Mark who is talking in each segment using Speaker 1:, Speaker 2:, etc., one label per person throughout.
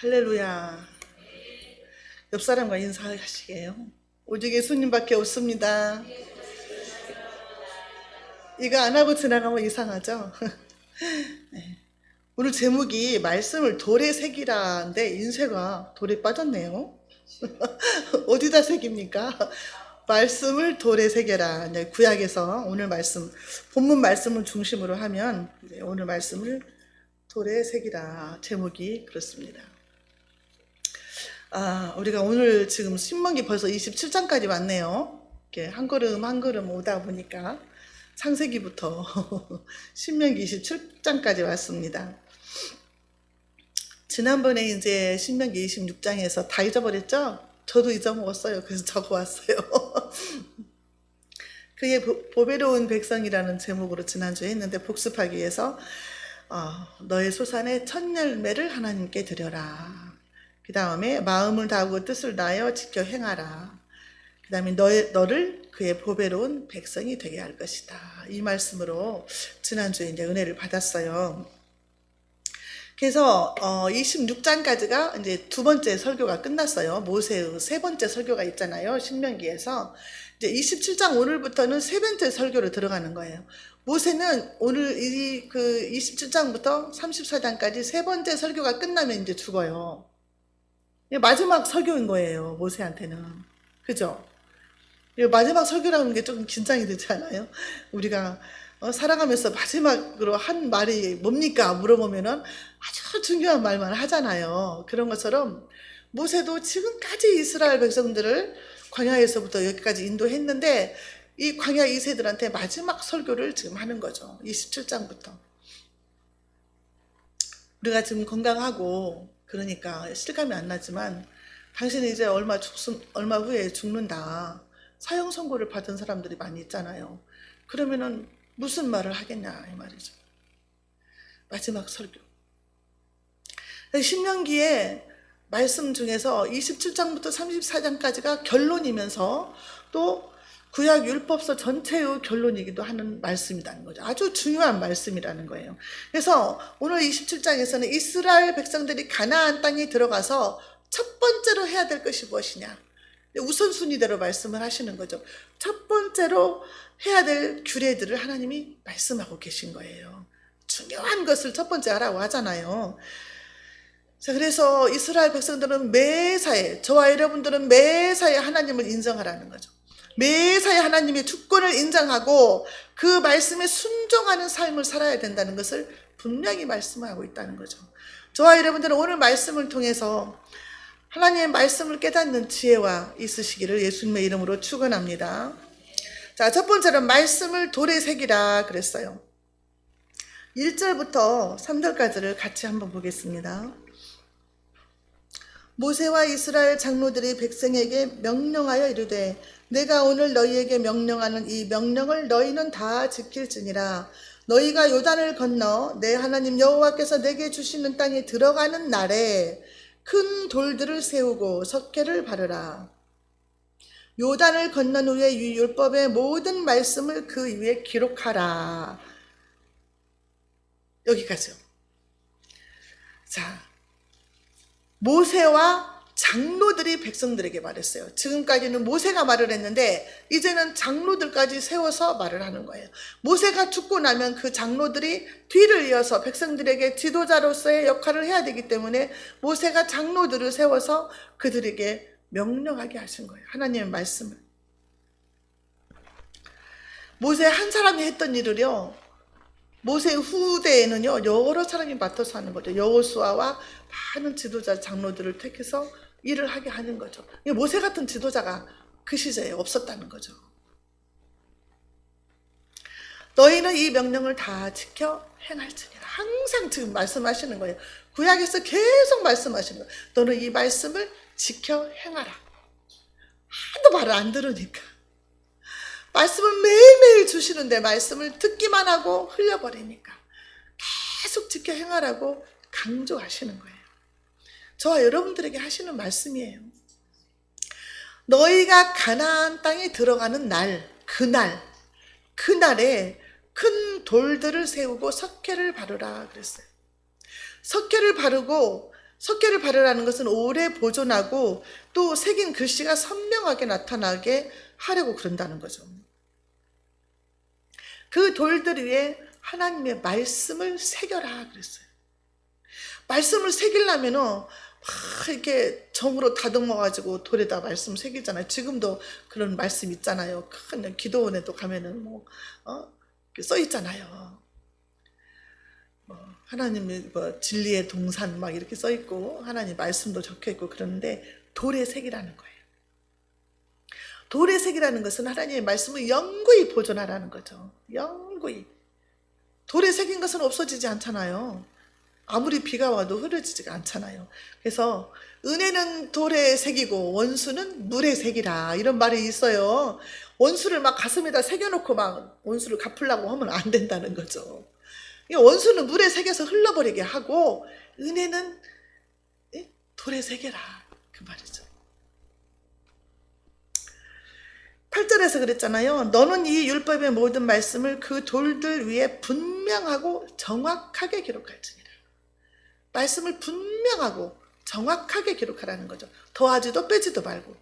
Speaker 1: 할렐루야. 옆 사람과 인사하시게요. 오직 예수님밖에 없습니다. 이거 안 하고 지나가면 이상하죠? 네. 오늘 제목이 말씀을 돌에 새기라인데 인쇄가 돌에 빠졌네요. 어디다 새깁니까? 말씀을 돌에 새겨라. 구약에서 오늘 말씀, 본문 말씀을 중심으로 하면 오늘 말씀을 돌에 새기라. 제목이 그렇습니다. 우리가 오늘 지금 신명기 벌써 27장까지 왔네요. 이렇게 한 걸음 한 걸음 오다 보니까 창세기부터 신명기 27장까지 왔습니다. 지난번에 이제 신명기 26장에서 다 잊어버렸죠? 저도 잊어먹었어요. 그래서 적어왔어요. 그의 보배로운 백성이라는 제목으로 지난주에 했는데 복습하기 위해서 너의 소산의 첫 열매를 하나님께 드려라. 그 다음에 마음을 다하고 뜻을 다하여 지켜 행하라. 그 다음에 너를 그의 보배로운 백성이 되게 할 것이다. 이 말씀으로 지난주에 이제 은혜를 받았어요. 그래서 26장까지가 이제 두 번째 설교가 끝났어요. 모세의 세 번째 설교가 있잖아요. 신명기에서 이제 27장 오늘부터는 세 번째 설교로 들어가는 거예요. 모세는 오늘 그 27장부터 34장까지 세 번째 설교가 끝나면 이제 죽어요. 마지막 설교인 거예요. 모세한테는. 그죠? 마지막 설교라는 게 조금 긴장이 되지 않아요? 우리가 살아가면서 마지막으로 한 말이 뭡니까? 물어보면은 아주 중요한 말만 하잖아요. 그런 것처럼 모세도 지금까지 이스라엘 백성들을 광야에서부터 여기까지 인도했는데 이 광야 2세들한테 마지막 설교를 지금 하는 거죠. 27장부터. 우리가 지금 건강하고 그러니까 실감이 안 나지만 당신이 이제 얼마 후에 죽는다. 사형 선고를 받은 사람들이 많이 있잖아요. 그러면은 무슨 말을 하겠냐 이 말이죠. 마지막 설교. 신명기의 말씀 중에서 27장부터 34장까지가 결론이면서 또 구약 율법서 전체의 결론이기도 하는 말씀이라는 거죠. 아주 중요한 말씀이라는 거예요. 그래서 오늘 27장에서는 이스라엘 백성들이 가나안 땅에 들어가서 첫 번째로 해야 될 것이 무엇이냐. 우선순위대로 말씀을 하시는 거죠. 첫 번째로 해야 될 규례들을 하나님이 말씀하고 계신 거예요. 중요한 것을 첫 번째 하라고 하잖아요. 자, 그래서 이스라엘 백성들은 매사에, 저와 여러분들은 매사에 하나님을 인정하라는 거죠. 매사에 하나님의 주권을 인정하고 그 말씀에 순종하는 삶을 살아야 된다는 것을 분명히 말씀하고 있다는 거죠. 저와 여러분들은 오늘 말씀을 통해서 하나님의 말씀을 깨닫는 지혜와 있으시기를 예수님의 이름으로 축원합니다. 자, 첫 번째는 말씀을 돌에 새기라 그랬어요. 1절부터 3절까지를 같이 한번 보겠습니다. 모세와 이스라엘 장로들이 백성에게 명령하여 이르되 내가 오늘 너희에게 명령하는 이 명령을 너희는 다 지킬지니라. 너희가 요단을 건너 내 하나님 여호와께서 내게 주시는 땅에 들어가는 날에 큰 돌들을 세우고 석회를 바르라. 요단을 건넌 후에 이 율법의 모든 말씀을 그 위에 기록하라. 여기까지요. 자, 모세와 장로들이 백성들에게 말했어요. 지금까지는 모세가 말을 했는데 이제는 장로들까지 세워서 말을 하는 거예요. 모세가 죽고 나면 그 장로들이 뒤를 이어서 백성들에게 지도자로서의 역할을 해야 되기 때문에 모세가 장로들을 세워서 그들에게 명령하게 하신 거예요. 하나님의 말씀을. 모세 한 사람이 했던 일을요, 모세 후대에는요 여러 사람이 맡아서 하는 거죠. 여호수아와 많은 지도자 장로들을 택해서 일을 하게 하는 거죠. 모세 같은 지도자가 그 시대에 없었다는 거죠. 너희는 이 명령을 다 지켜 행할지니라. 항상 지금 말씀하시는 거예요. 구약에서 계속 말씀하시는 거예요. 너는 이 말씀을 지켜 행하라. 하도 말을 안 들으니까 말씀을 매일매일 주시는데 말씀을 듣기만 하고 흘려버리니까 계속 지켜 행하라고 강조하시는 거예요. 저와 여러분들에게 하시는 말씀이에요. 너희가 가나안 땅에 들어가는 날, 그날에 큰 돌들을 세우고 석회를 바르라 그랬어요. 석회를 바르고 석계를 바르라는 것은 오래 보존하고 또 새긴 글씨가 선명하게 나타나게 하려고 그런다는 거죠. 그 돌들 위에 하나님의 말씀을 새겨라 그랬어요. 말씀을 새기려면은 막 이렇게 정으로 다듬어가지고 돌에다 말씀 새기잖아요. 지금도 그런 말씀 있잖아요. 큰 기도원에도 가면은 써 있잖아요. 하나님의 진리의 동산 막 이렇게 써 있고 하나님 말씀도 적혀 있고 그러는데 돌에 새기라는 거예요. 돌에 새기라는 것은 하나님의 말씀을 영구히 보존하라는 거죠. 영구히. 돌에 새긴 것은 없어지지 않잖아요. 아무리 비가 와도 흐려지지가 않잖아요. 그래서 은혜는 돌에 새기고 원수는 물에 새기라 이런 말이 있어요. 원수를 막 가슴에다 새겨놓고 막 원수를 갚으려고 하면 안 된다는 거죠. 원수는 물에 새겨서 흘러버리게 하고 은혜는 돌에 새겨라 그 말이죠. 8절에서 그랬잖아요. 너는 이 율법의 모든 말씀을 그 돌들 위에 분명하고 정확하게 기록할지니라. 말씀을 분명하고 정확하게 기록하라는 거죠. 더하지도 빼지도 말고.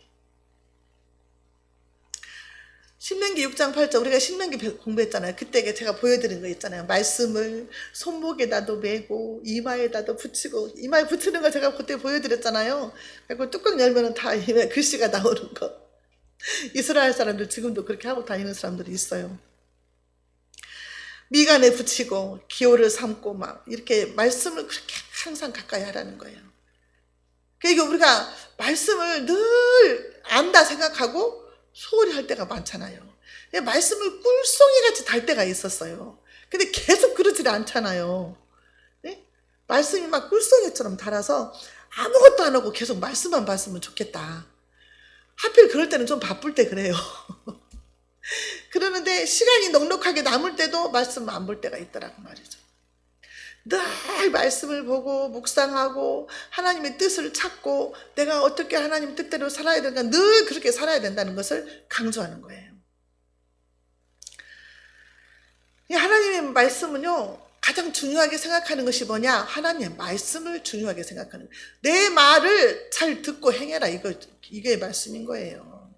Speaker 1: 신명기 6장 8절 우리가 신명기 공부했잖아요. 그때 제가 보여드린 거 있잖아요. 말씀을 손목에다도 메고 이마에다도 붙이고 이마에 붙이는 거 제가 그때 보여드렸잖아요. 그리고 뚜껑 열면 다 글씨가 나오는 거. 이스라엘 사람들 지금도 그렇게 하고 다니는 사람들이 있어요. 미간에 붙이고 기호를 삼고 막 이렇게 말씀을 그렇게 항상 가까이 하라는 거예요. 그러니까 우리가 말씀을 늘 안다 생각하고 소홀히 할 때가 많잖아요. 말씀을 꿀송이같이 달 때가 있었어요. 근데 계속 그러지 않잖아요. 네? 말씀이 막 꿀송이처럼 달아서 아무것도 안 하고 계속 말씀만 봤으면 좋겠다. 하필 그럴 때는 좀 바쁠 때 그래요. 그러는데 시간이 넉넉하게 남을 때도 말씀 안 볼 때가 있더라고 말이죠. 늘 말씀을 보고 묵상하고 하나님의 뜻을 찾고 내가 어떻게 하나님 뜻대로 살아야 되는가 늘 그렇게 살아야 된다는 것을 강조하는 거예요. 하나님의 말씀은요 가장 중요하게 생각하는 것이 뭐냐? 하나님의 말씀을 중요하게 생각하는 거예요. 내 말을 잘 듣고 행해라 이게 말씀인 거예요.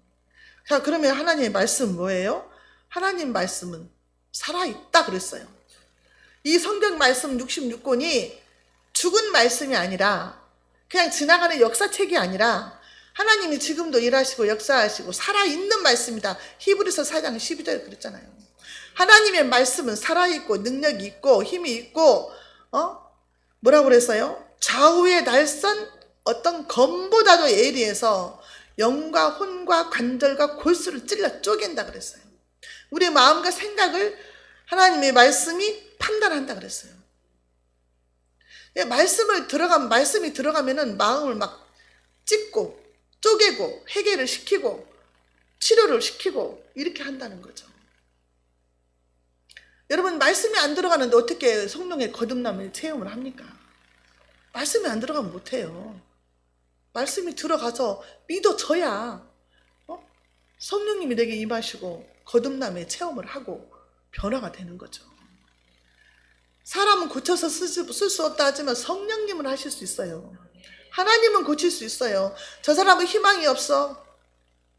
Speaker 1: 자, 그러면 하나님의 말씀은 뭐예요? 하나님 말씀은 살아있다 그랬어요. 이 성경 말씀 66권이 죽은 말씀이 아니라 그냥 지나가는 역사책이 아니라 하나님이 지금도 일하시고 역사하시고 살아있는 말씀이다. 히브리서 4장 12절에 그랬잖아요. 하나님의 말씀은 살아있고 능력이 있고 힘이 있고 뭐라고 그랬어요? 좌우의 날선 어떤 검보다도 예리해서 영과 혼과 관절과 골수를 찔러 쪼갠다 그랬어요. 우리의 마음과 생각을 하나님의 말씀이 판단한다 그랬어요. 말씀이 들어가면은 마음을 막 찢고 쪼개고 해결을 시키고 치료를 시키고 이렇게 한다는 거죠. 여러분 말씀이 안 들어가는데 어떻게 성령의 거듭남을 체험을 합니까? 말씀이 안 들어가면 못해요. 말씀이 들어가서 믿어져야 성령님이 내게 임하시고 거듭남의 체험을 하고 변화가 되는 거죠. 사람은 고쳐서 쓸 수 없다 하지만 성령님은 하실 수 있어요. 하나님은 고칠 수 있어요. 저 사람은 희망이 없어.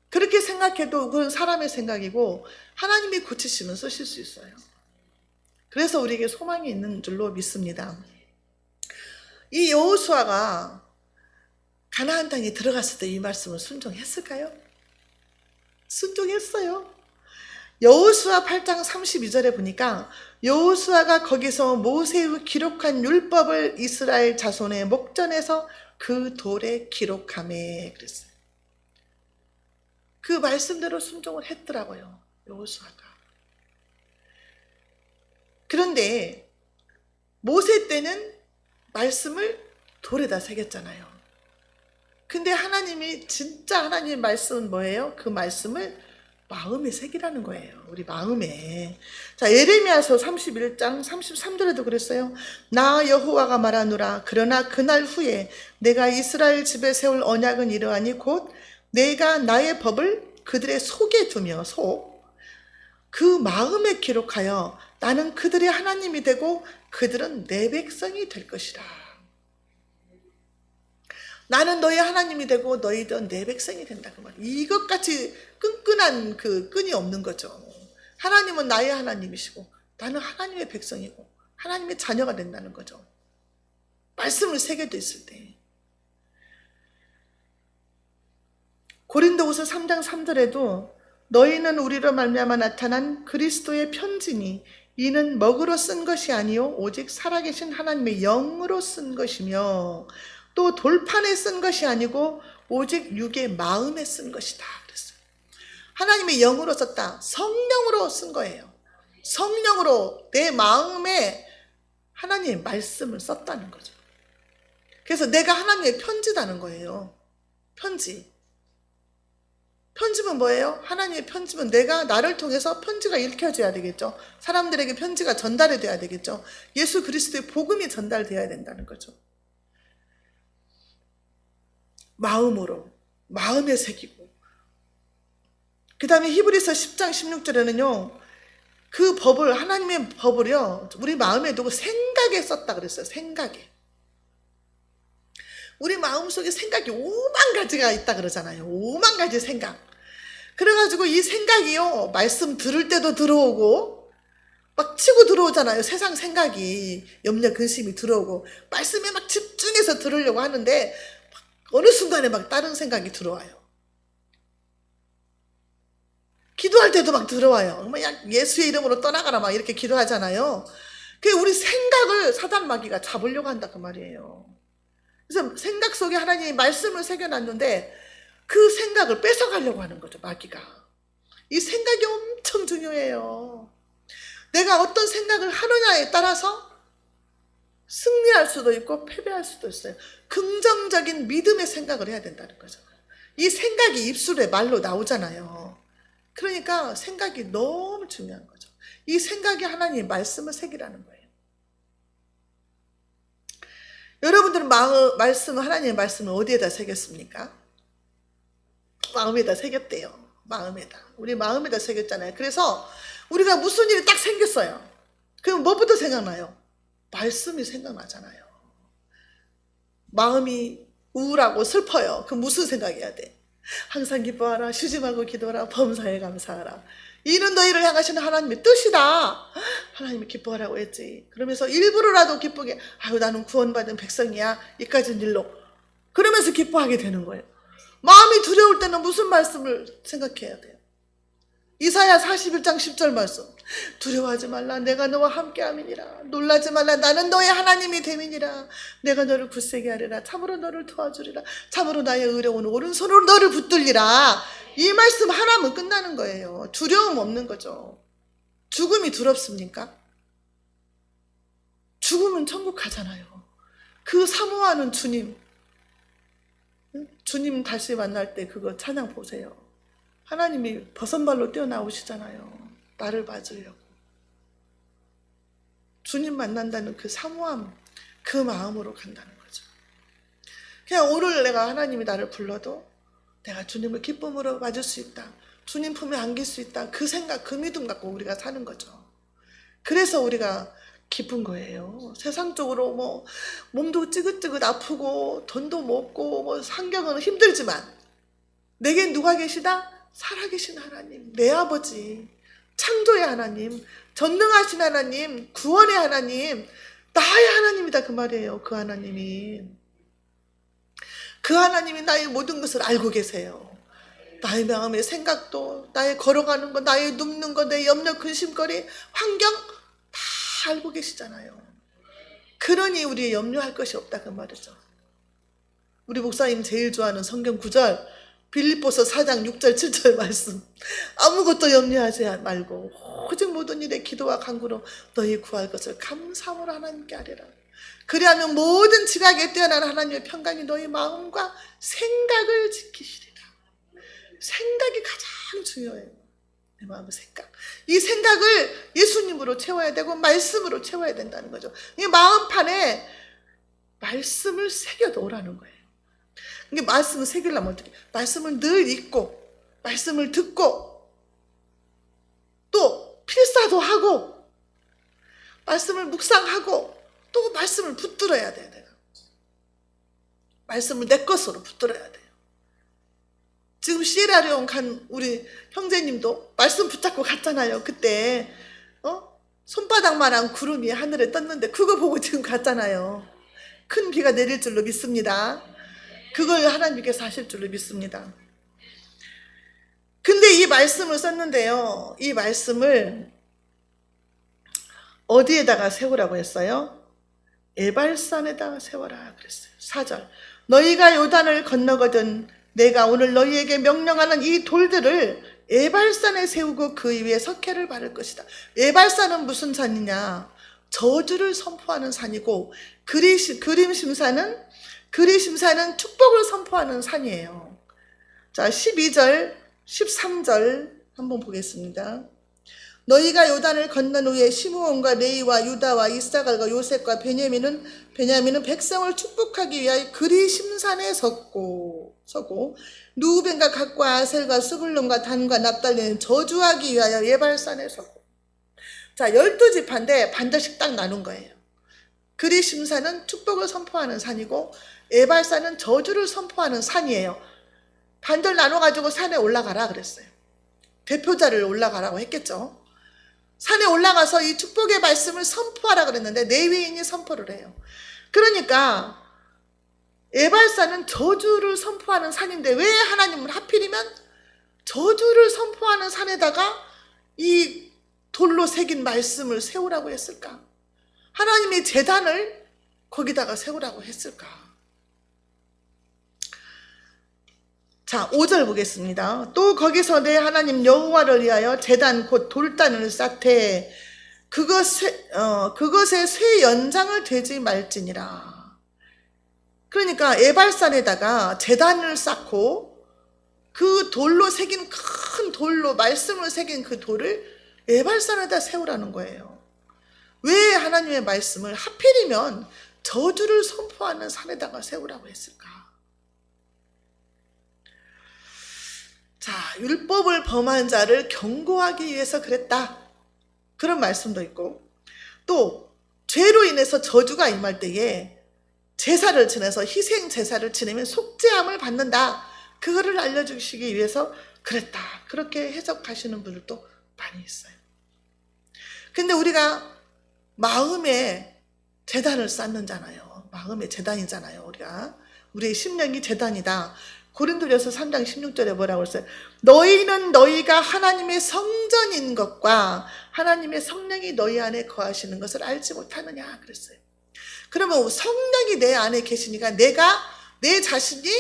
Speaker 1: 그렇게 생각해도 그건 사람의 생각이고 하나님이 고치시면 쓰실 수 있어요. 그래서 우리에게 소망이 있는 줄로 믿습니다. 이 여호수아가 가나안 땅에 들어갔을 때 이 말씀을 순종했을까요? 순종했어요. 여호수아 8장 32절에 보니까 여호수아가 거기서 모세의 기록한 율법을 이스라엘 자손의 목전에서 그 돌에 기록하매 그랬어요. 그 말씀대로 순종을 했더라고요. 여호수아가. 그런데 모세 때는 말씀을 돌에다 새겼잖아요. 근데 하나님이 진짜 하나님의 말씀은 뭐예요? 그 말씀을 마음에 새기라는 거예요. 우리 마음에. 자, 예레미야서 31장 33절에도 그랬어요. 나 여호와가 말하노라. 그러나 그날 후에 내가 이스라엘 집에 세울 언약은 이러하니 곧 내가 나의 법을 그들의 속에 두며 그 마음에 기록하여 나는 그들의 하나님이 되고 그들은 내 백성이 될 것이라. 나는 너희 하나님이 되고 너희도 내 백성이 된다 그 말. 이것같이 끈끈한 그 끈이 없는 거죠. 하나님은 나의 하나님이시고 나는 하나님의 백성이고 하나님의 자녀가 된다는 거죠. 말씀을 새겨져 있을 때. 고린도후서 3장 3절에도 너희는 우리로 말미암아 나타난 그리스도의 편지니 이는 먹으로 쓴 것이 아니요 오직 살아계신 하나님의 영으로 쓴 것이며 또 돌판에 쓴 것이 아니고 오직 육의 마음에 쓴 것이다 그랬어요. 하나님의 영으로 썼다. 성령으로 쓴 거예요. 성령으로 내 마음에 하나님의 말씀을 썼다는 거죠. 그래서 내가 하나님의 편지다는 거예요. 편지. 편지면 뭐예요? 하나님의 편지면 내가 나를 통해서 편지가 읽혀져야 되겠죠. 사람들에게 편지가 전달이 돼야 되겠죠. 예수 그리스도의 복음이 전달돼야 된다는 거죠. 마음으로, 마음에 새기고. 그 다음에 히브리서 10장 16절에는요. 그 법을, 하나님의 법을요. 우리 마음에 두고 생각에 썼다 그랬어요. 생각에. 우리 마음속에 생각이 5만 가지가 있다 그러잖아요. 5만 가지 생각. 그래가지고 이 생각이요. 말씀 들을 때도 들어오고 막 치고 들어오잖아요. 세상 생각이 염려 근심이 들어오고 말씀에 막 집중해서 들으려고 하는데 어느 순간에 막 다른 생각이 들어와요. 기도할 때도 막 들어와요. 예수의 이름으로 떠나가라 막 이렇게 기도하잖아요. 그게 우리 생각을 사단 마귀가 잡으려고 한다 그 말이에요. 그래서 생각 속에 하나님이 말씀을 새겨놨는데 그 생각을 뺏어가려고 하는 거죠, 마귀가. 이 생각이 엄청 중요해요. 내가 어떤 생각을 하느냐에 따라서 승리할 수도 있고 패배할 수도 있어요. 긍정적인 믿음의 생각을 해야 된다는 거죠. 이 생각이 입술에 말로 나오잖아요. 그러니까 생각이 너무 중요한 거죠. 이 생각이 하나님의 말씀을 새기라는 거예요. 여러분들은 하나님의 말씀을 어디에다 새겼습니까? 마음에다 새겼대요. 마음에다. 우리 마음에다 새겼잖아요. 그래서 우리가 무슨 일이 딱 생겼어요. 그럼 뭐부터 생각나요? 말씀이 생각나잖아요. 마음이 우울하고 슬퍼요. 그럼 무슨 생각해야 돼? 항상 기뻐하라. 쉬지 말고 기도하라. 범사에 감사하라. 이는 너희를 향하시는 하나님의 뜻이다. 하나님이 기뻐하라고 했지. 그러면서 일부러라도 기쁘게 아유 나는 구원받은 백성이야. 이까진 일로. 그러면서 기뻐하게 되는 거예요. 마음이 두려울 때는 무슨 말씀을 생각해야 돼요? 이사야 41장 10절 말씀. 두려워하지 말라. 내가 너와 함께함이니라. 놀라지 말라. 나는 너의 하나님이 됨이니라. 내가 너를 굳세게 하리라. 참으로 너를 도와주리라. 참으로 나의 의로운 오른손으로 너를 붙들리라. 이 말씀 하나면 끝나는 거예요. 두려움 없는 거죠. 죽음이 두렵습니까? 죽으면 천국 가잖아요. 그 사모하는 주님. 주님 다시 만날 때 그거 찬양 보세요. 하나님이 버선발로 뛰어나오시잖아요. 나를 맞으려고. 주님 만난다는 그 사모함, 그 마음으로 간다는 거죠. 그냥 오늘 내가 하나님이 나를 불러도 내가 주님을 기쁨으로 맞을 수 있다. 주님 품에 안길 수 있다. 그 생각, 그 믿음 갖고 우리가 사는 거죠. 그래서 우리가 기쁜 거예요. 세상적으로 뭐 몸도 찌긋찌긋 아프고 돈도 못 없고 뭐 환경은 힘들지만 내겐 누가 계시다? 살아계신 하나님, 내 아버지, 창조의 하나님, 전능하신 하나님, 구원의 하나님, 나의 하나님이다 그 말이에요. 그 하나님이. 그 하나님이 나의 모든 것을 알고 계세요. 나의 마음의 생각도, 나의 걸어가는 거, 나의 눕는 거, 내 염려, 근심거리, 환경 다 알고 계시잖아요. 그러니 우리 염려할 것이 없다 그 말이죠. 우리 목사님 제일 좋아하는 성경 구절 빌립보서 4장 6절 7절 말씀. 아무것도 염려하지 말고 오직 모든 일에 기도와 간구로 너희 구할 것을 감사함으로 하나님께 아뢰라. 그리하면 모든 지각에 뛰어난 하나님의 평강이 너희 마음과 생각을 지키시리라. 생각이 가장 중요해요. 내 마음의 생각. 이 생각을 예수님으로 채워야 되고 말씀으로 채워야 된다는 거죠. 이 마음판에 말씀을 새겨놓으라는 거예요. 이게 말씀을 새기려면 어떻게? 말씀을 늘 읽고, 말씀을 듣고, 또 필사도 하고, 말씀을 묵상하고, 또 말씀을 붙들어야 돼요. 내가 말씀을 내 것으로 붙들어야 돼요. 지금 시에라리온 간 우리 형제님도 말씀 붙잡고 갔잖아요. 그때 손바닥만한 구름이 하늘에 떴는데 그거 보고 지금 갔잖아요. 큰 비가 내릴 줄로 믿습니다. 그걸 하나님께서 하실 줄로 믿습니다. 근데 이 말씀을 썼는데요. 이 말씀을 어디에다가 세우라고 했어요? 에발산에다가 세워라 그랬어요. 4절. 너희가 요단을 건너거든 내가 오늘 너희에게 명령하는 이 돌들을 에발산에 세우고 그 위에 석회를 바를 것이다. 에발산은 무슨 산이냐? 저주를 선포하는 산이고 그리심산은 축복을 선포하는 산이에요. 자, 12절 13절 한번 보겠습니다. 너희가 요단을 건넌 후에 시므온과 레위와 유다와 이사갈과 요셉과 베냐민은 백성을 축복하기 위하여 그리심산에 서고 루벤과 갓과 아셀과 스불론과 단과 납달리는 저주하기 위하여 예발산에 서고. 자, 12지파인데 반절씩 딱 나눈 거예요. 그리심산은 축복을 선포하는 산이고 예발산은 저주를 선포하는 산이에요. 반절 나눠가지고 산에 올라가라 그랬어요. 대표자를 올라가라고 했겠죠. 산에 올라가서 이 축복의 말씀을 선포하라 그랬는데 레위인이 선포를 해요. 그러니까 에발산은 저주를 선포하는 산인데 왜 하나님은 하필이면 저주를 선포하는 산에다가 이 돌로 새긴 말씀을 세우라고 했을까? 하나님의 제단을 거기다가 세우라고 했을까? 자, 5절 보겠습니다. 또 거기서 내 하나님 여호와를 위하여 제단 곧 돌단을 쌓되 그것에 쇠 연장을 대지 말지니라. 그러니까 에발산에다가 제단을 쌓고 그 돌로 새긴 큰 돌로 말씀을 새긴 그 돌을 에발산에다 세우라는 거예요. 왜 하나님의 말씀을 하필이면 저주를 선포하는 산에다가 세우라고 했을까? 자, 율법을 범한 자를 경고하기 위해서 그랬다. 그런 말씀도 있고, 또 죄로 인해서 저주가 임할 때에 제사를 지내서 희생 제사를 지내면 속죄함을 받는다. 그거를 알려주시기 위해서 그랬다. 그렇게 해석하시는 분들도 많이 있어요. 근데 우리가 마음에 제단을 쌓는 자잖아요. 마음의 제단이잖아요. 우리의 심령이 제단이다. 고린도전서 3장 16절에 뭐라고 했어요? 너희는 너희가 하나님의 성전인 것과 하나님의 성령이 너희 안에 거하시는 것을 알지 못하느냐 그랬어요. 그러면 성령이 내 안에 계시니까 내 자신이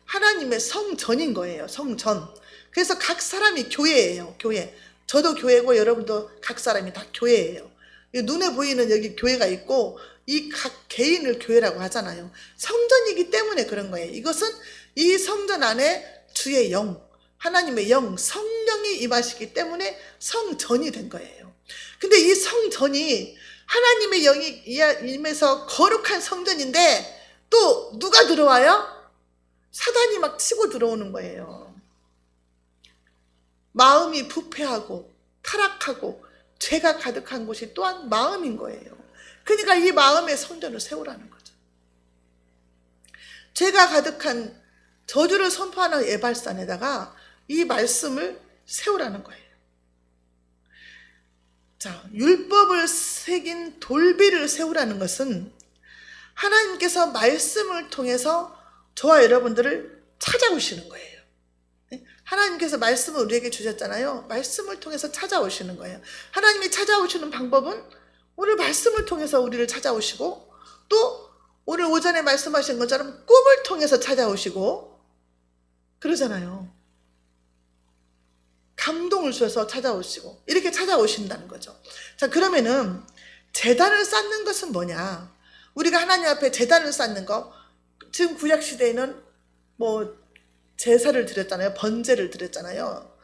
Speaker 1: 하나님의 성전인 거예요. 성전. 그래서 각 사람이 교회예요. 교회. 저도 교회고 여러분도 각 사람이 다 교회예요. 눈에 보이는 여기 교회가 있고 이 각 개인을 교회라고 하잖아요. 성전이기 때문에 그런 거예요. 이것은 이 성전 안에 주의 영, 하나님의 영, 성령이 임하시기 때문에 성전이 된 거예요. 근데 이 성전이 하나님의 영이 임해서 거룩한 성전인데 또 누가 들어와요? 사단이 막 치고 들어오는 거예요. 마음이 부패하고 타락하고 죄가 가득한 곳이 또한 마음인 거예요. 그러니까 이 마음의 성전을 세우라는 거죠. 죄가 가득한 저주를 선포하는 에발산에다가 이 말씀을 세우라는 거예요. 자, 율법을 새긴 돌비를 세우라는 것은 하나님께서 말씀을 통해서 저와 여러분들을 찾아오시는 거예요. 하나님께서 말씀을 우리에게 주셨잖아요. 말씀을 통해서 찾아오시는 거예요. 하나님이 찾아오시는 방법은 오늘 말씀을 통해서 우리를 찾아오시고 또 오늘 오전에 말씀하신 것처럼 꿈을 통해서 찾아오시고 그러잖아요. 감동을 주셔서 찾아오시고 이렇게 찾아오신다는 거죠. 자, 그러면은 제단을 쌓는 것은 뭐냐? 우리가 하나님 앞에 제단을 쌓는 거, 지금 구약 시대에는 뭐 제사를 드렸잖아요. 번제를 드렸잖아요.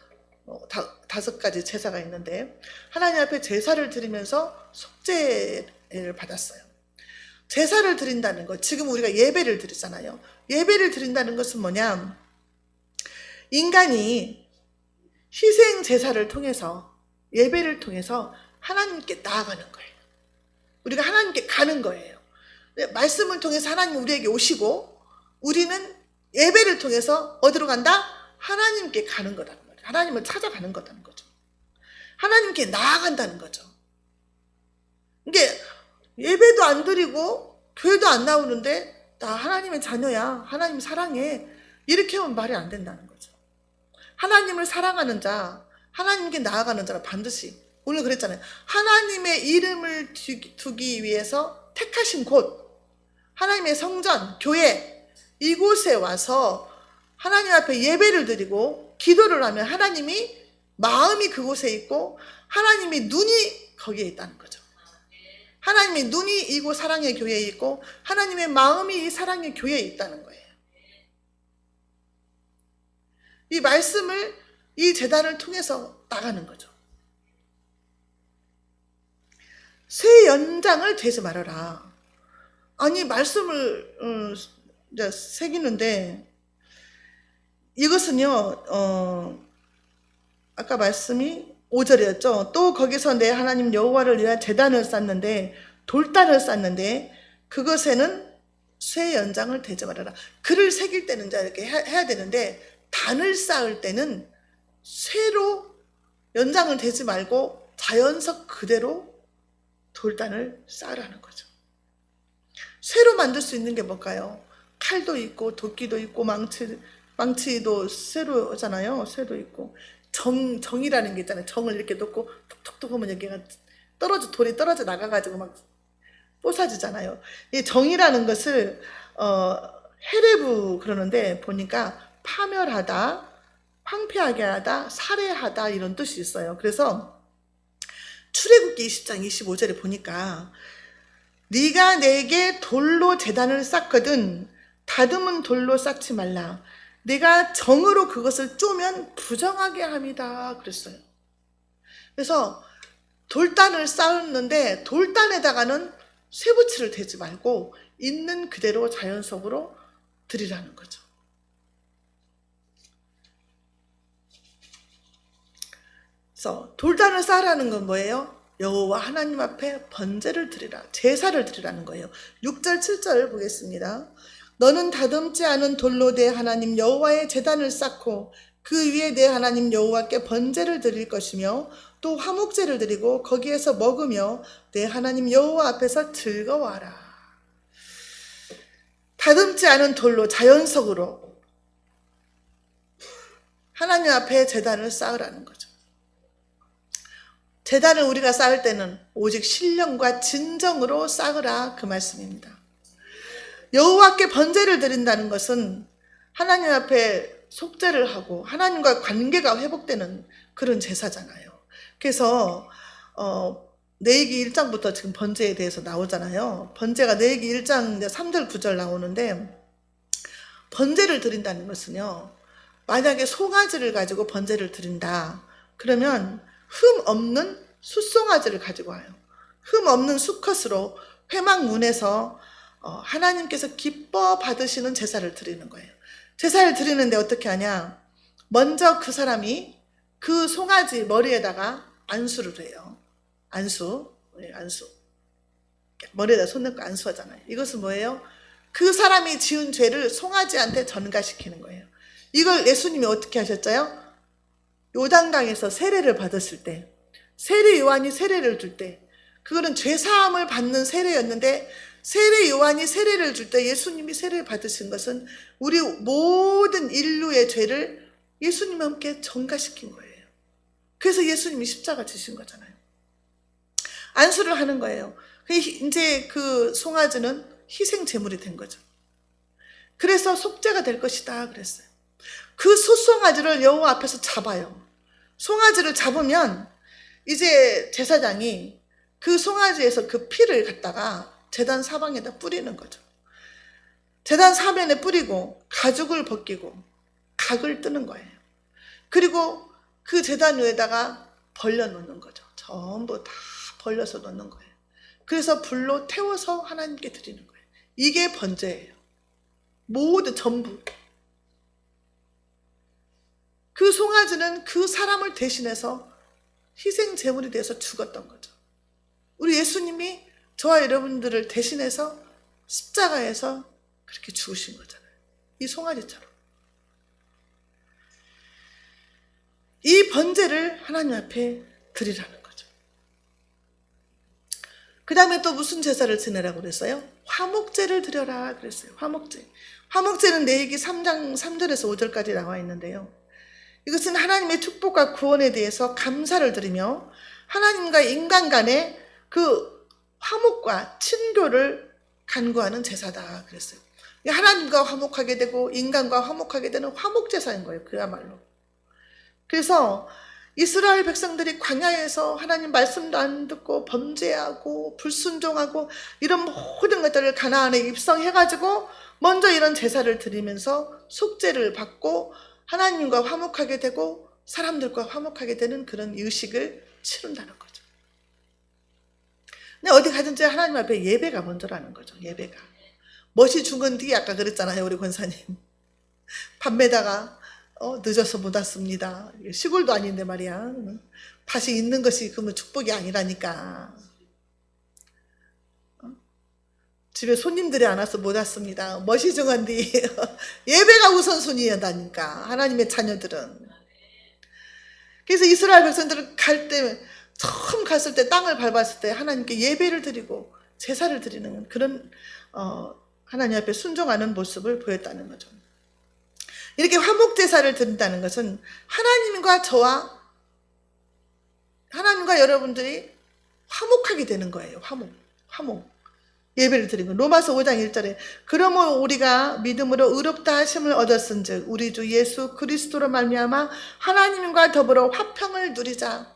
Speaker 1: 5가지 제사가 있는데 하나님 앞에 제사를 드리면서 속죄를 받았어요. 제사를 드린다는 것, 지금 우리가 예배를 드리잖아요. 예배를 드린다는 것은 뭐냐? 인간이 희생 제사를 통해서 예배를 통해서 하나님께 나아가는 거예요. 우리가 하나님께 가는 거예요. 말씀을 통해서 하나님 우리에게 오시고 우리는 예배를 통해서 어디로 간다? 하나님께 가는 거라는 거예요. 하나님을 찾아가는 거라는 거죠. 하나님께 나아간다는 거죠. 이게 예배도 안 드리고 교회도 안 나오는데 나 하나님의 자녀야, 하나님 사랑해, 이렇게 하면 말이 안 된다는 거죠. 하나님을 사랑하는 자, 하나님께 나아가는 자는 반드시, 오늘 그랬잖아요. 하나님의 이름을 두기 위해서 택하신 곳, 하나님의 성전, 교회, 이곳에 와서 하나님 앞에 예배를 드리고 기도를 하면 하나님이 마음이 그곳에 있고 하나님이 눈이 거기에 있다는 거죠. 하나님의 눈이 이곳 사랑의 교회에 있고 하나님의 마음이 이 사랑의 교회에 있다는 거예요. 이 말씀을, 이 제단을 통해서 나가는 거죠. 새 연장을 되지 말아라. 아니, 말씀을 이제 새기는데 이것은요, 아까 말씀이 5절이었죠. 또 거기서 내 하나님 여호와를 위하여 제단을 쌓는데, 돌단을 쌓는데 그것에는 새 연장을 대지 말아라. 글을 새길 때는 이렇게 해야 되는데, 단을 쌓을 때는 쇠로 연장을 대지 말고 자연석 그대로 돌단을 쌓으라는 거죠. 쇠로 만들 수 있는 게 뭘까요? 칼도 있고 도끼도 있고 망치도 쇠로 하잖아요. 쇠도 있고 정이라는 게 있잖아요. 정을 이렇게 놓고 톡톡톡 하면 여기가 돌이 떨어져 나가가지고 막 뽀사지잖아요. 이 정이라는 것을 헤레브 그러는데 보니까 파멸하다, 황폐하게 하다, 살해하다 이런 뜻이 있어요. 그래서 출애굽기 20장 25절에 보니까 네가 내게 돌로 제단을 쌓거든 다듬은 돌로 쌓지 말라. 내가 정으로 그것을 쪼면 부정하게 함이다 그랬어요. 그래서 돌단을 쌓았는데 돌단에다가는 쇠붙이를 대지 말고 있는 그대로 자연석으로 드리라는 거죠. 그래서 돌단을 쌓으라는 건 뭐예요? 여호와 하나님 앞에 번제를 드리라, 제사를 드리라는 거예요. 6절 7절 보겠습니다. 너는 다듬지 않은 돌로 내 하나님 여호와의 제단을 쌓고 그 위에 내 하나님 여호와께 번제를 드릴 것이며 또 화목제를 드리고 거기에서 먹으며 내 하나님 여호와 앞에서 즐거워하라. 다듬지 않은 돌로 자연석으로 하나님 앞에 제단을 쌓으라는 거죠. 제단을 우리가 쌓을 때는 오직 신령과 진정으로 쌓으라 그 말씀입니다. 여호와께 번제를 드린다는 것은 하나님 앞에 속죄를 하고 하나님과 관계가 회복되는 그런 제사잖아요. 그래서 레위기 1장부터 지금 번제에 대해서 나오잖아요. 번제가 레위기 1장 3절 9절 나오는데, 번제를 드린다는 것은요, 만약에 송아지를 가지고 번제를 드린다 그러면 흠 없는 숫송아지를 가지고 와요. 흠 없는 수컷으로 회막문에서 하나님께서 기뻐 받으시는 제사를 드리는 거예요. 제사를 드리는데 어떻게 하냐? 먼저 그 사람이 그 송아지 머리에다가 안수를 해요. 안수. 머리에다 손 넣고 안수하잖아요. 이것은 뭐예요? 그 사람이 지은 죄를 송아지한테 전가시키는 거예요. 이걸 예수님이 어떻게 하셨어요? 요단강에서 세례를 받았을 때, 세례 요한이 세례를 줄 때, 그거는 죄사함을 받는 세례였는데, 세례 요한이 세례를 줄 때 예수님이 세례를 받으신 것은 우리 모든 인류의 죄를 예수님과 함께 전가시킨 거예요. 그래서 예수님이 십자가 지신 거잖아요. 안수를 하는 거예요. 이제 그 송아지는 희생 제물이 된 거죠. 그래서 속죄가 될 것이다 그랬어요. 그 숫송아지를 여호와 앞에서 잡아요. 송아지를 잡으면 이제 제사장이 그 송아지에서 그 피를 갖다가 제단 사방에다 뿌리는 거죠. 제단 사면에 뿌리고 가죽을 벗기고 각을 뜨는 거예요. 그리고 그 제단 위에다가 벌려 놓는 거죠. 전부 다 벌려서 놓는 거예요. 그래서 불로 태워서 하나님께 드리는 거예요. 이게 번제예요. 모두 전부. 그 송아지는 그 사람을 대신해서 희생 제물이 돼서 죽었던 거죠. 우리 예수님이 저와 여러분들을 대신해서 십자가에서 그렇게 죽으신 거잖아요. 이 송아지처럼. 이 번제를 하나님 앞에 드리라는 거죠. 그 다음에 또 무슨 제사를 지내라고 그랬어요? 화목제를 드려라 그랬어요. 화목제. 화목제는 레위기 3장 3절에서 5절까지 나와 있는데요. 이것은 하나님의 축복과 구원에 대해서 감사를 드리며 하나님과 인간 간의 그 화목과 친교를 간구하는 제사다 그랬어요. 하나님과 화목하게 되고 인간과 화목하게 되는 화목제사인 거예요. 그야말로. 그래서 이스라엘 백성들이 광야에서 하나님 말씀도 안 듣고 범죄하고 불순종하고 이런 모든 것들을 가나안에 입성해가지고 먼저 이런 제사를 드리면서 속죄를 받고 하나님과 화목하게 되고 사람들과 화목하게 되는 그런 의식을 치른다는 거죠. 근데 어디 가든지 하나님 앞에 예배가 먼저라는 거죠. 예배가. 멋이 죽은 뒤 아까 그랬잖아요. 우리 권사님. 밤에다가 늦어서 못 왔습니다. 시골도 아닌데 말이야. 밭이 있는 것이 그러면 축복이 아니라니까. 집에 손님들이 안 와서 못 왔습니다. 멋이 정한 뒤 예배가 우선순위였다니까. 하나님의 자녀들은. 그래서 이스라엘 백성들은 갈 때 처음 갔을 때 땅을 밟았을 때 하나님께 예배를 드리고 제사를 드리는 그런 하나님 앞에 순종하는 모습을 보였다는 거죠. 이렇게 화목제사를 드린다는 것은 하나님과 여러분들이 화목하게 되는 거예요. 화목. 예배를 드리고 로마서 5장 1절에 그러므로 우리가 믿음으로 의롭다 하심을 얻었은즉 우리 주 예수 그리스도로 말미암아 하나님과 더불어 화평을 누리자.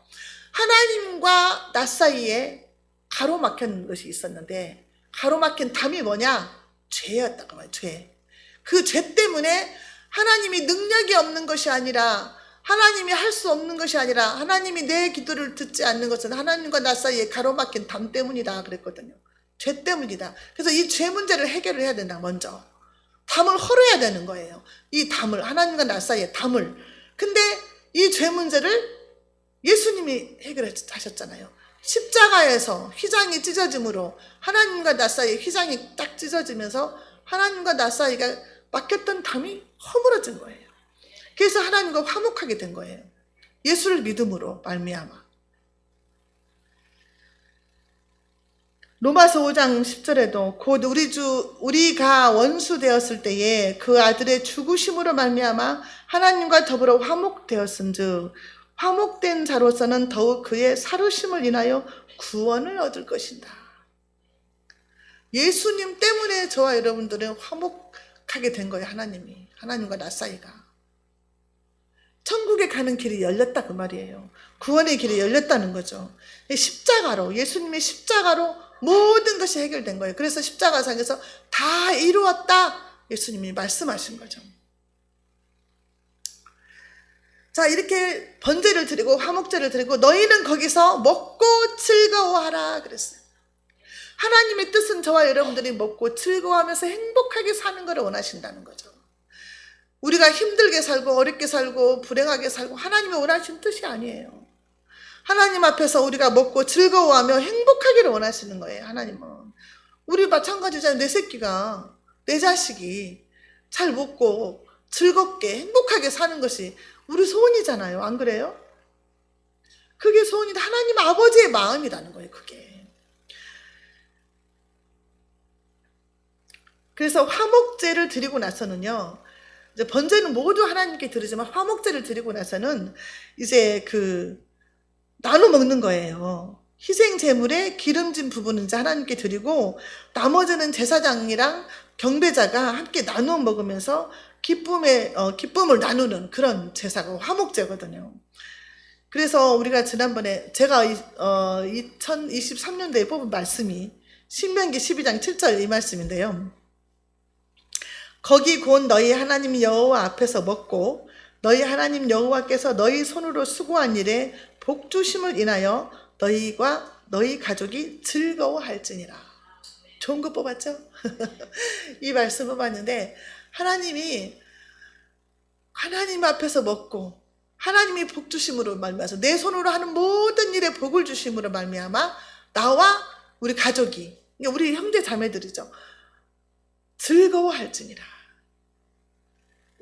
Speaker 1: 하나님과 나 사이에 가로막힌 것이 있었는데 가로막힌 담이 뭐냐? 죄였다고 말이에요. 죄. 그 죄 때문에 하나님이 능력이 없는 것이 아니라 하나님이 할 수 없는 것이 아니라 하나님이 내 기도를 듣지 않는 것은 하나님과 나 사이에 가로막힌 담 때문이다 그랬거든요. 죄 때문이다. 그래서 이 죄 문제를 해결을 해야 된다. 먼저 담을 헐어야 되는 거예요. 이 담을, 하나님과 나 사이에 담을. 근데 이 죄 문제를 예수님이 해결하셨잖아요. 십자가에서 휘장이 찢어짐으로 하나님과 나 사이에 휘장이 딱 찢어지면서 하나님과 나 사이가 막혔던 담이 허물어진 거예요. 그래서 하나님과 화목하게 된 거예요. 예수를 믿음으로 말미암아. 로마서 5장 10절에도 곧 우리가 원수 되었을 때에 그 아들의 죽으심으로 말미암아 하나님과 더불어 화목되었은즉 화목된 자로서는 더욱 그의 살으심을 인하여 구원을 얻을 것이다. 예수님 때문에 저와 여러분들은 화목하게 된 거예요. 하나님과 나 사이가. 천국에 가는 길이 열렸다 그 말이에요. 구원의 길이 열렸다는 거죠. 십자가로, 예수님의 십자가로 모든 것이 해결된 거예요. 그래서 십자가상에서 다 이루었다 예수님이 말씀하신 거죠. 자, 이렇게 번제를 드리고 화목제를 드리고 너희는 거기서 먹고 즐거워하라 그랬어요. 하나님의 뜻은 저와 여러분들이 먹고 즐거워하면서 행복하게 사는 것을 원하신다는 거죠. 우리가 힘들게 살고 어렵게 살고 불행하게 살고 하나님이 원하시는 뜻이 아니에요. 하나님 앞에서 우리가 먹고 즐거워하며 행복하기를 원하시는 거예요. 하나님은. 우리 마찬가지잖아요. 내 새끼가, 내 자식이 잘 먹고 즐겁게 행복하게 사는 것이 우리 소원이잖아요. 안 그래요? 그게 소원이다. 하나님 아버지의 마음이라는 거예요. 그게. 그래서 화목제를 드리고 나서는요. 이제 번제는 모두 하나님께 드리지만 화목제를 드리고 나서는 이제 나눠 먹는 거예요. 희생 제물의 기름진 부분은 이제 하나님께 드리고 나머지는 제사장이랑 경배자가 함께 나누어 먹으면서 기쁨을 나누는 그런 제사가 화목제거든요. 그래서 우리가 지난번에 제가 2023년도에 뽑은 말씀이 신명기 12장 7절 이 말씀인데요. 거기 곧 너희 하나님 여호와 앞에서 먹고 너희 하나님 여호와께서 너희 손으로 수고한 일에 복 주심을 인하여 너희와 너희 가족이 즐거워할지니라. 좋은 거 뽑았죠? 이 말씀 뽑았는데 하나님 앞에서 먹고 하나님이 복 주심으로 말미암아서 내 손으로 하는 모든 일에 복을 주심으로 말미암아 나와 우리 가족이, 우리 형제 자매들이죠, 즐거워할지니라.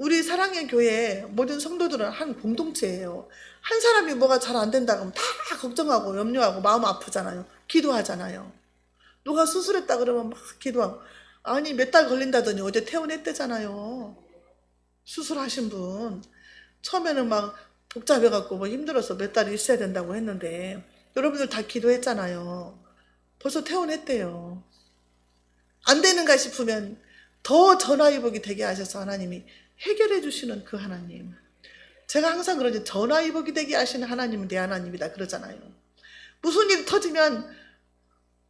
Speaker 1: 우리 사랑의 교회 모든 성도들은 한 공동체예요. 한 사람이 뭐가 잘 안 된다 그러면 다 걱정하고 염려하고 마음 아프잖아요. 기도하잖아요. 누가 수술했다 그러면 막 기도하고. 아니 몇 달 걸린다더니 어제 퇴원했대잖아요. 수술하신 분. 처음에는 막 복잡해갖고 뭐 힘들어서 몇 달 있어야 된다고 했는데 여러분들 다 기도했잖아요. 벌써 퇴원했대요. 안 되는가 싶으면 더 전화위복이 되게 하셔서 하나님이 해결해 주시는 그 하나님. 제가 항상 그러지, 전화위복이 되게 하시는 하나님은 내 하나님이다 그러잖아요. 무슨 일이 터지면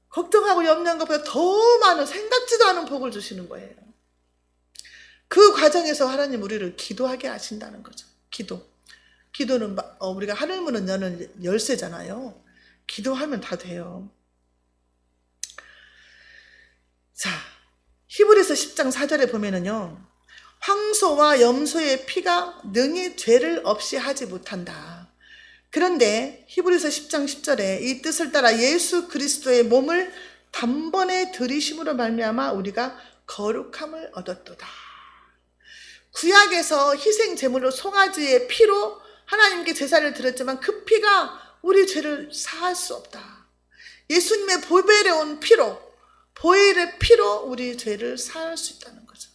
Speaker 1: 걱정하고 염려한 것보다 더 많은 생각지도 않은 복을 주시는 거예요. 그 과정에서 하나님 우리를 기도하게 하신다는 거죠. 기도는 우리가 하늘 문은 여는 열쇠잖아요. 기도하면 다 돼요. 자, 히브리서 10장 4절에 보면은요, 황소와 염소의 피가 능히 죄를 없이 하지 못한다. 그런데 히브리서 10장 10절에 이 뜻을 따라 예수 그리스도의 몸을 단번에 들이심으로 말미암아 우리가 거룩함을 얻었도다. 구약에서 희생 제물로 송아지의 피로 하나님께 제사를 드렸지만 그 피가 우리 죄를 사할 수 없다. 예수님의 보혈에 온 피로, 보혈의 피로 우리 죄를 사할 수 있다는 거죠.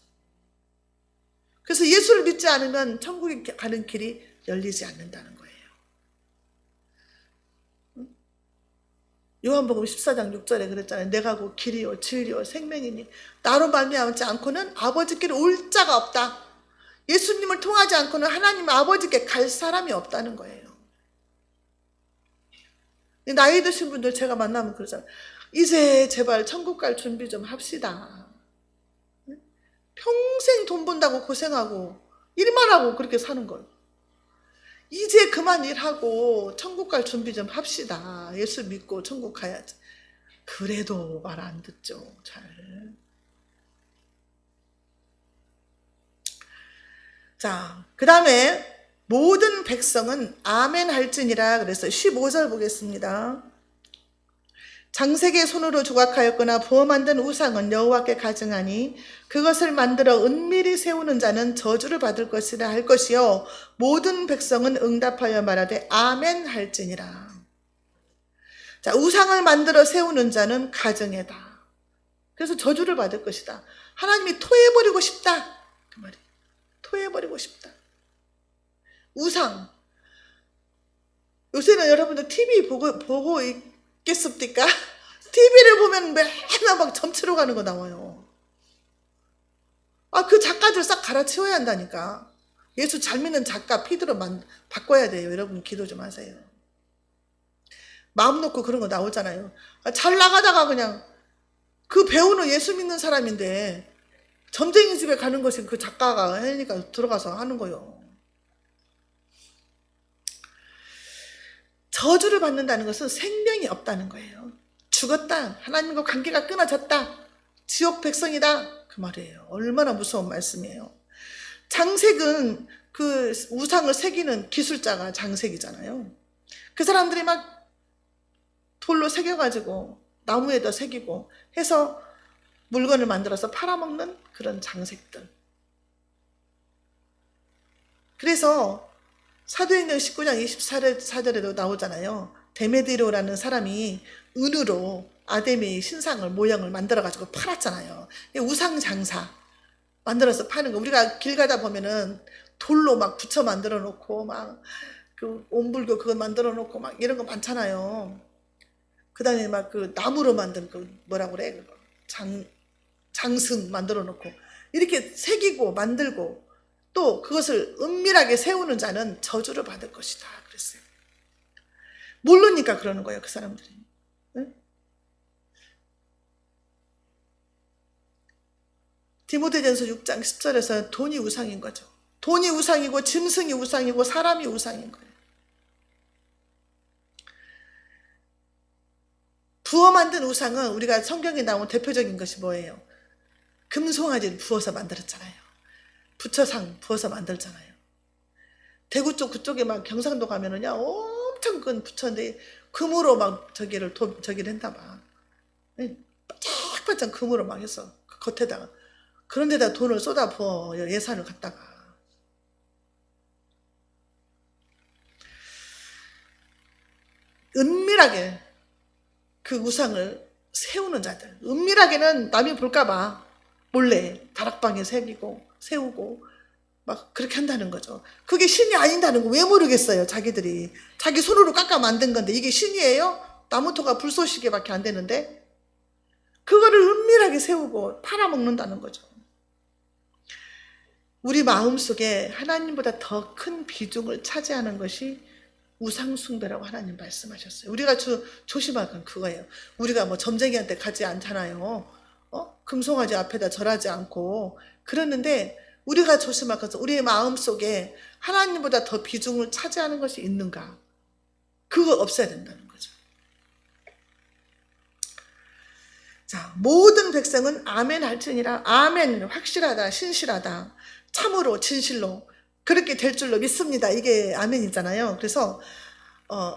Speaker 1: 그래서 예수를 믿지 않으면 천국에 가는 길이 열리지 않는다는 거예요. 요한복음 14장 6절에 그랬잖아요. 내가 곧 길이요 진리요 생명이니 나로 말미암지 않고는 아버지께 올 자가 없다. 예수님을 통하지 않고는 하나님 아버지께 갈 사람이 없다는 거예요. 나이 드신 분들 제가 만나면 그러잖아요. 이제 제발 천국 갈 준비 좀 합시다. 평생 돈 번다고 고생하고 일만 하고 그렇게 사는 걸. 이제 그만 일하고 천국 갈 준비 좀 합시다. 예수 믿고 천국 가야지. 그래도 말 안 듣죠. 잘. 자, 그 다음에 모든 백성은 아멘 할지니라 그래서 15절 보겠습니다. 장색의 손으로 조각하였거나 부어 만든 우상은 여호와께 가증하니 그것을 만들어 은밀히 세우는 자는 저주를 받을 것이라 할 것이요 모든 백성은 응답하여 말하되 아멘 할지니라. 자, 우상을 만들어 세우는 자는 가증해다. 그래서 저주를 받을 것이다. 하나님이 토해버리고 싶다 그 말이에요. 토해버리고 싶다. 우상. 요새는 여러분들 TV 보고 있겠습니까? TV를 보면 맨날 막 점치러 가는 거 나와요. 그 작가들 싹 갈아치워야 한다니까. 예수 잘 믿는 작가 피드로 바꿔야 돼요. 여러분 기도 좀 하세요. 마음 놓고 그런 거 나오잖아요. 잘 나가다가 그냥 그 배우는 예수 믿는 사람인데 점쟁이 집에 가는 것이 그 작가가 하니까 들어가서 하는 거요. 저주를 받는다는 것은 생명이 없다는 거예요. 죽었다. 하나님과 관계가 끊어졌다. 지옥 백성이다. 그 말이에요. 얼마나 무서운 말씀이에요. 장색은 그 우상을 새기는 기술자가 장색이잖아요. 그 사람들이 막 돌로 새겨가지고 나무에다 새기고 해서 물건을 만들어서 팔아먹는 그런 장색들. 그래서 사도행전 19장 24절에도 나오잖아요. 데메드로라는 사람이 은으로 아데미의 신상을 모형을 만들어가지고 팔았잖아요. 우상 장사 만들어서 파는 거. 우리가 길 가다 보면은 돌로 막 붙여 만들어 놓고 막 그 온불교 그거 만들어 놓고 막 이런 거 많잖아요. 그 다음에 막 그 나무로 만든 그 뭐라 그래? 장승 만들어 놓고 이렇게 새기고 만들고 또 그것을 은밀하게 세우는 자는 저주를 받을 것이다 그랬어요. 모르니까 그러는 거예요, 그 사람들이. 응? 디모데전서 6장 10절에서 돈이 우상인 거죠. 돈이 우상이고 짐승이 우상이고 사람이 우상인 거예요. 부어 만든 우상은 우리가 성경에 나온 대표적인 것이 뭐예요? 금송아지를 부어서 만들었잖아요. 부처상 부어서 만들잖아요. 대구 쪽 그쪽에 막 경상도 가면은요 엄청 큰 부처인데 금으로 막 저기를 했나 봐. 반짝반짝 금으로 막 해서 그 겉에다가 그런 데다 돈을 쏟아 부어 예산을 갖다가. 은밀하게 그 우상을 세우는 자들, 은밀하게는 남이 볼까봐 몰래 다락방에 세우고 막 그렇게 한다는 거죠. 그게 신이 아닌다는 거 왜 모르겠어요. 자기들이 자기 손으로 깎아 만든 건데 이게 신이에요? 나무토가 불쏘시개밖에 안 되는데 그거를 은밀하게 세우고 팔아먹는다는 거죠. 우리 마음속에 하나님보다 더 큰 비중을 차지하는 것이 우상숭배라고 하나님 말씀하셨어요. 우리가 조심할 건 그거예요. 우리가 뭐 점쟁이한테 가지 않잖아요. 금송아지 앞에다 절하지 않고 그러는데 우리가 조심할 것은 우리의 마음속에 하나님보다 더 비중을 차지하는 것이 있는가? 그거 없애야 된다는 거죠. 자, 모든 백성은 아멘 할지니라. 아멘, 확실하다, 신실하다, 참으로, 진실로 그렇게 될 줄로 믿습니다. 이게 아멘이잖아요. 그래서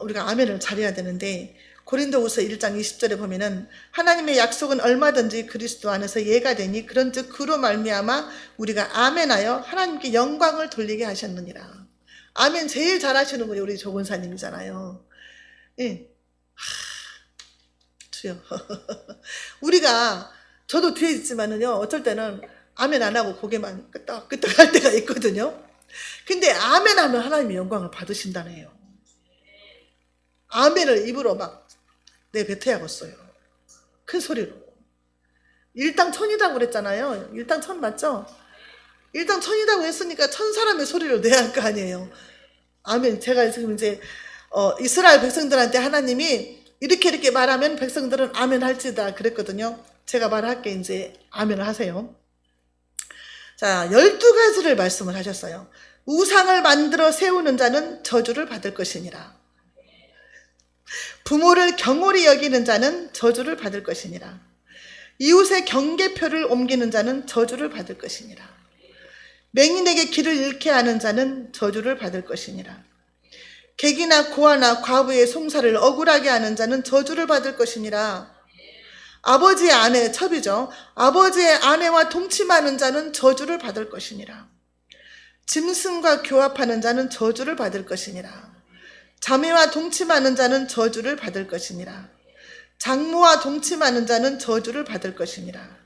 Speaker 1: 우리가 아멘을 잘해야 되는데 고린도후서 1장 20절에 보면은 하나님의 약속은 얼마든지 그리스도 안에서 예가 되니 그런즉 그로 말미암아 우리가 아멘하여 하나님께 영광을 돌리게 하셨느니라. 아멘 제일 잘하시는 분이 우리 조건사님이잖아요. 예. 주여. 우리가 저도 뒤에 있지만은요 어쩔 때는 아멘 안 하고 고개만 끄떡끄떡 할 때가 있거든요. 근데 아멘 하면 하나님의 영광을 받으신다네요. 아멘을 입으로 막 내뱉어야겠어요. 큰 소리로. 일당천이라고 그랬잖아요. 일당천 맞죠? 일당천이라고 했으니까 천 사람의 소리를 내야 할 거 아니에요. 아멘. 제가 지금 이제 이스라엘 백성들한테 하나님이 이렇게 말하면 백성들은 아멘 할지다 그랬거든요. 제가 말할게 이제 아멘을 하세요. 자, 12가지를 말씀을 하셨어요. 우상을 만들어 세우는 자는 저주를 받을 것이니라. 부모를 경홀히 여기는 자는 저주를 받을 것이니라. 이웃의 경계표를 옮기는 자는 저주를 받을 것이니라. 맹인에게 길을 잃게 하는 자는 저주를 받을 것이니라. 객이나 고아나 과부의 송사를 억울하게 하는 자는 저주를 받을 것이니라. 아버지의 아내, 첩이죠. 아버지의 아내와 동침하는 자는 저주를 받을 것이니라. 짐승과 교합하는 자는 저주를 받을 것이니라. 자매와 동침하는 자는 저주를 받을 것이니라. 장모와 동침하는 자는 저주를 받을 것이니라.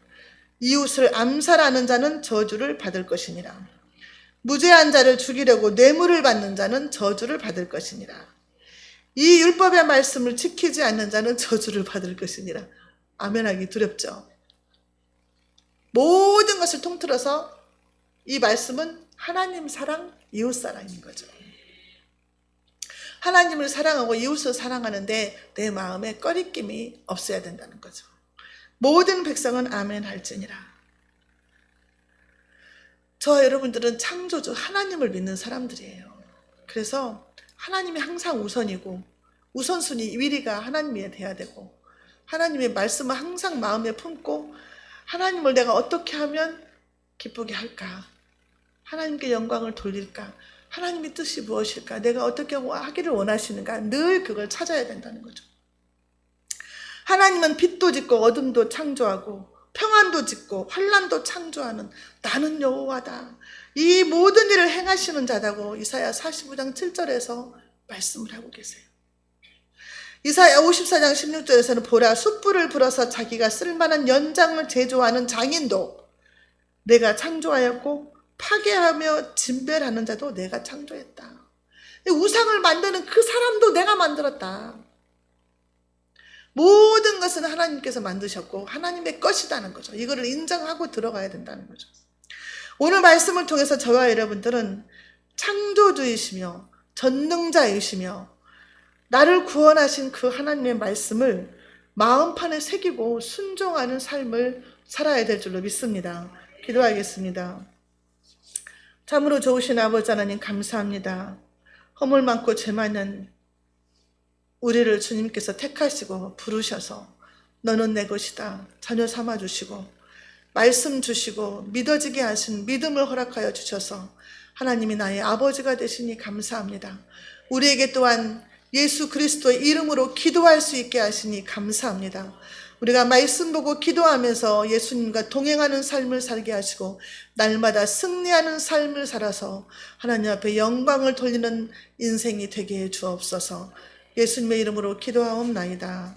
Speaker 1: 이웃을 암살하는 자는 저주를 받을 것이니라. 무죄한 자를 죽이려고 뇌물을 받는 자는 저주를 받을 것이니라. 이 율법의 말씀을 지키지 않는 자는 저주를 받을 것이니라. 아멘하기 두렵죠. 모든 것을 통틀어서 이 말씀은 하나님 사랑, 이웃 사랑인 거죠. 하나님을 사랑하고 이웃을 사랑하는데 내 마음에 꺼리낌이 없어야 된다는 거죠. 모든 백성은 아멘 할지니라. 저와 여러분들은 창조주 하나님을 믿는 사람들이에요. 그래서 하나님이 항상 우선이고 우선순위 1위가 하나님이 돼야 되고 하나님의 말씀을 항상 마음에 품고 하나님을 내가 어떻게 하면 기쁘게 할까? 하나님께 영광을 돌릴까? 하나님의 뜻이 무엇일까? 내가 어떻게 하기를 원하시는가? 늘 그걸 찾아야 된다는 거죠. 하나님은 빛도 짓고 어둠도 창조하고 평안도 짓고 환난도 창조하는 나는 여호와다. 이 모든 일을 행하시는 자다고 이사야 45장 7절에서 말씀을 하고 계세요. 이사야 54장 16절에서는 보라 숯불을 불어서 자기가 쓸만한 연장을 제조하는 장인도 내가 창조하였고 파괴하며 진멸하는 자도 내가 창조했다. 우상을 만드는 그 사람도 내가 만들었다. 모든 것은 하나님께서 만드셨고 하나님의 것이라는 거죠. 이거를 인정하고 들어가야 된다는 거죠. 오늘 말씀을 통해서 저와 여러분들은 창조주이시며 전능자이시며 나를 구원하신 그 하나님의 말씀을 마음판에 새기고 순종하는 삶을 살아야 될 줄로 믿습니다. 기도하겠습니다. 참으로 좋으신 아버지 하나님 감사합니다. 허물 많고 죄 많은 우리를 주님께서 택하시고 부르셔서 너는 내 것이다 자녀 삼아주시고 말씀 주시고 믿어지게 하신 믿음을 허락하여 주셔서 하나님이 나의 아버지가 되시니 감사합니다. 우리에게 또한 예수 그리스도의 이름으로 기도할 수 있게 하시니 감사합니다. 우리가 말씀 보고 기도하면서 예수님과 동행하는 삶을 살게 하시고 날마다 승리하는 삶을 살아서 하나님 앞에 영광을 돌리는 인생이 되게 해 주옵소서. 예수님의 이름으로 기도하옵나이다.